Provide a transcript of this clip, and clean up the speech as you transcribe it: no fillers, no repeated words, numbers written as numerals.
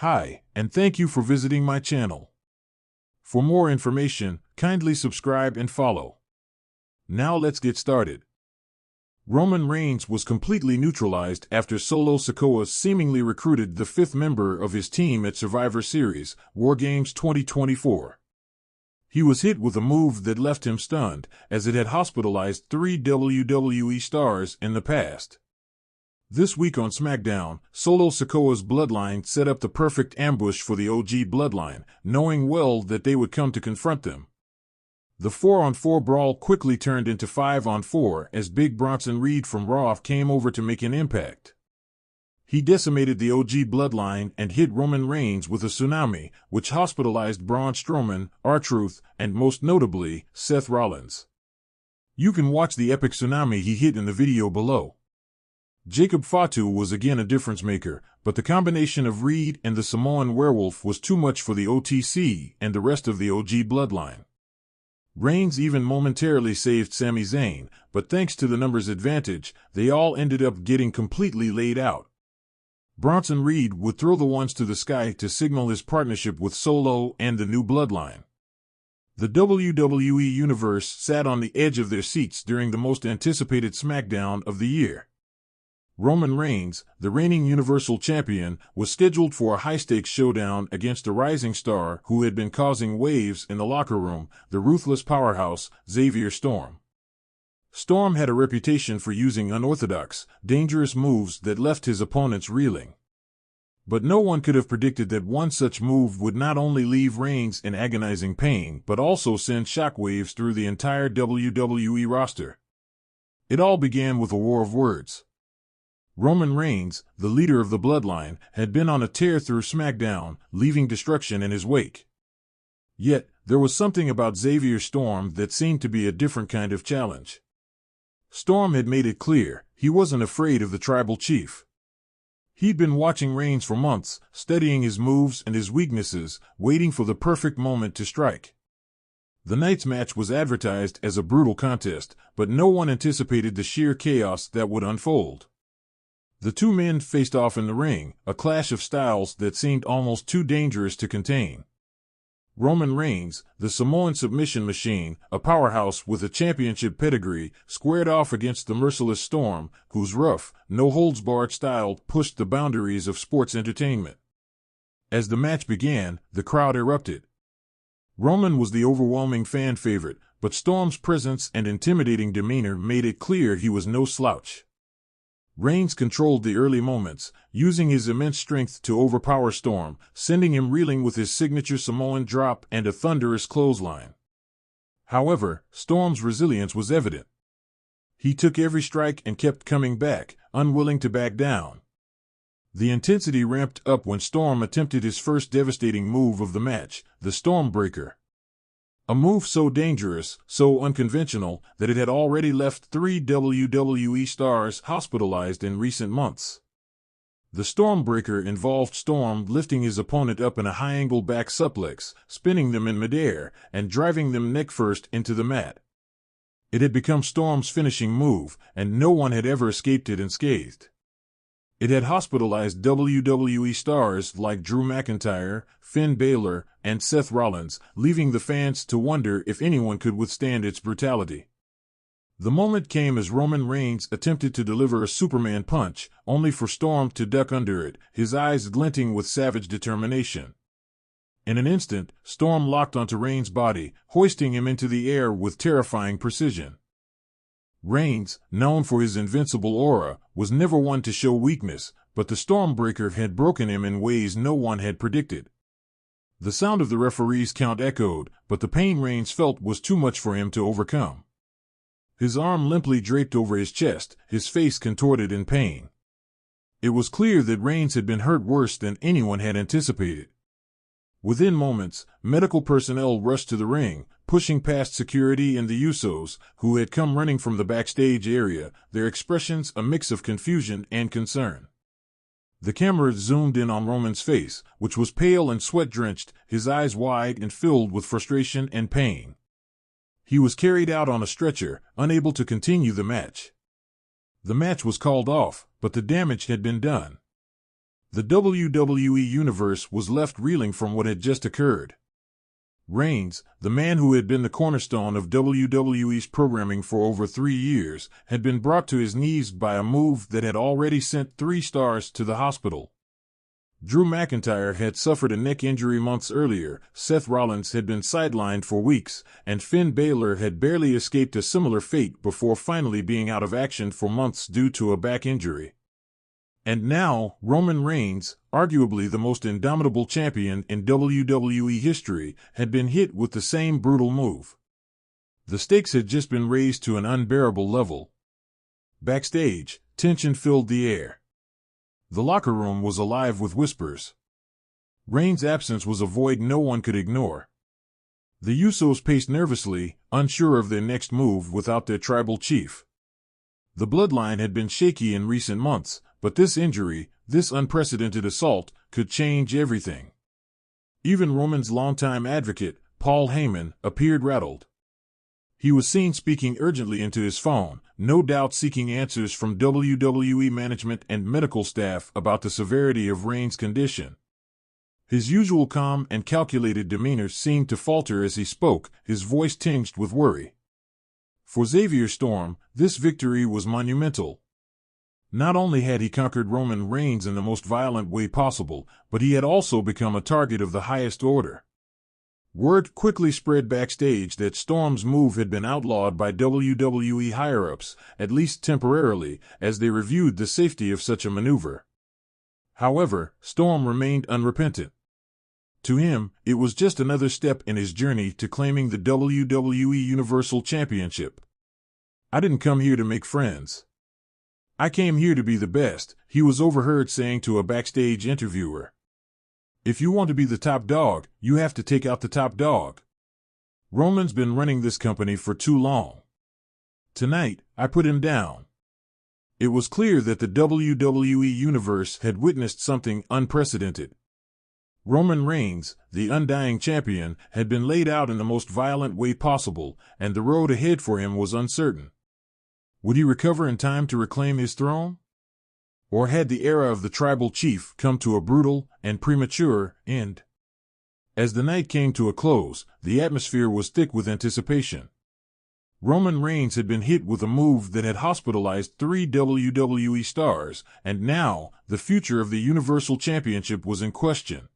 Hi, and thank you for visiting my channel. For more information, kindly subscribe and follow. Now let's get started. Roman Reigns was completely neutralized after Solo Sikoa seemingly recruited the fifth member of his team at Survivor Series, War Games 2024. He was hit with a move that left him stunned, as it had hospitalized 3 WWE stars in the past. This week on SmackDown, Solo Sikoa's bloodline set up the perfect ambush for the OG bloodline, knowing well that they would come to confront them. The 4-on-4 brawl quickly turned into 5-on-4 as Big Bronson Reed from Raw came over to make an impact. He decimated the OG bloodline and hit Roman Reigns with a tsunami, which hospitalized Braun Strowman, R-Truth, and most notably, Seth Rollins. You can watch the epic tsunami he hit in the video below. Jacob Fatu was again a difference maker, but the combination of Reed and the Samoan Werewolf was too much for the OTC and the rest of the OG bloodline. Reigns even momentarily saved Sami Zayn, but thanks to the numbers advantage, they all ended up getting completely laid out. Bronson Reed would throw the ones to the sky to signal his partnership with Solo and the new bloodline. The WWE Universe sat on the edge of their seats during the most anticipated SmackDown of the year. Roman Reigns, the reigning Universal Champion, was scheduled for a high-stakes showdown against a rising star who had been causing waves in the locker room, the ruthless powerhouse, Xavier Storm. Storm had a reputation for using unorthodox, dangerous moves that left his opponents reeling. But no one could have predicted that one such move would not only leave Reigns in agonizing pain but also send shockwaves through the entire WWE roster. It all began with a war of words. Roman Reigns, the leader of the bloodline, had been on a tear through SmackDown, leaving destruction in his wake. Yet, there was something about Xavier Storm that seemed to be a different kind of challenge. Storm had made it clear he wasn't afraid of the tribal chief. He'd been watching Reigns for months, studying his moves and his weaknesses, waiting for the perfect moment to strike. The night's match was advertised as a brutal contest, but no one anticipated the sheer chaos that would unfold. The two men faced off in the ring, a clash of styles that seemed almost too dangerous to contain. Roman Reigns, the Samoan submission machine, a powerhouse with a championship pedigree, squared off against the merciless Storm, whose rough, no-holds-barred style pushed the boundaries of sports entertainment. As the match began, the crowd erupted. Roman was the overwhelming fan favorite, but Storm's presence and intimidating demeanor made it clear he was no slouch. Reigns controlled the early moments, using his immense strength to overpower Storm, sending him reeling with his signature Samoan drop and a thunderous clothesline. However, Storm's resilience was evident. He took every strike and kept coming back, unwilling to back down. The intensity ramped up when Storm attempted his first devastating move of the match, the Stormbreaker. A move so dangerous, so unconventional, that it had already left 3 WWE stars hospitalized in recent months. The Stormbreaker involved Storm lifting his opponent up in a high-angle back suplex, spinning them in midair, and driving them neck-first into the mat. It had become Storm's finishing move, and no one had ever escaped it unscathed. It had hospitalized WWE stars like Drew McIntyre, Finn Balor, and Seth Rollins, leaving the fans to wonder if anyone could withstand its brutality. The moment came as Roman Reigns attempted to deliver a Superman punch, only for Storm to duck under it, his eyes glinting with savage determination. In an instant, Storm locked onto Reigns' body, hoisting him into the air with terrifying precision. Reigns, known for his invincible aura, was never one to show weakness, but the Stormbreaker had broken him in ways no one had predicted. The sound of the referee's count echoed, but the pain Reigns felt was too much for him to overcome. His arm limply draped over his chest, his face contorted in pain. It was clear that Reigns had been hurt worse than anyone had anticipated. Within moments, medical personnel rushed to the ring, pushing past security and the Usos, who had come running from the backstage area, their expressions a mix of confusion and concern. The camera zoomed in on Roman's face, which was pale and sweat-drenched, his eyes wide and filled with frustration and pain. He was carried out on a stretcher, unable to continue the match. The match was called off, but the damage had been done. The WWE Universe was left reeling from what had just occurred. Reigns, the man who had been the cornerstone of WWE's programming for over 3 years, had been brought to his knees by a move that had already sent 3 stars to the hospital. Drew McIntyre had suffered a neck injury months earlier, Seth Rollins had been sidelined for weeks, and Finn Balor had barely escaped a similar fate before finally being out of action for months due to a back injury. And now, Roman Reigns, arguably the most indomitable champion in WWE history, had been hit with the same brutal move. The stakes had just been raised to an unbearable level. Backstage, tension filled the air. The locker room was alive with whispers. Reigns' absence was a void no one could ignore. The Usos paced nervously, unsure of their next move without their tribal chief. The bloodline had been shaky in recent months, but this injury, this unprecedented assault, could change everything. Even Roman's longtime advocate, Paul Heyman, appeared rattled. He was seen speaking urgently into his phone, no doubt seeking answers from WWE management and medical staff about the severity of Reigns' condition. His usual calm and calculated demeanor seemed to falter as he spoke, his voice tinged with worry. For Xavier Storm, this victory was monumental. Not only had he conquered Roman Reigns in the most violent way possible, but he had also become a target of the highest order. Word quickly spread backstage that Storm's move had been outlawed by WWE higher-ups, at least temporarily, as they reviewed the safety of such a maneuver. However, Storm remained unrepentant. To him, it was just another step in his journey to claiming the WWE Universal Championship. "I didn't come here to make friends. I came here to be the best," he was overheard saying to a backstage interviewer. "If you want to be the top dog, you have to take out the top dog. Roman's been running this company for too long. Tonight, I put him down." It was clear that the WWE Universe had witnessed something unprecedented. Roman Reigns, the undying champion, had been laid out in the most violent way possible, and the road ahead for him was uncertain. Would he recover in time to reclaim his throne? Or had the era of the tribal chief come to a brutal and premature end? As the night came to a close, the atmosphere was thick with anticipation. Roman Reigns had been hit with a move that had hospitalized 3 WWE stars, and now, the future of the Universal Championship was in question.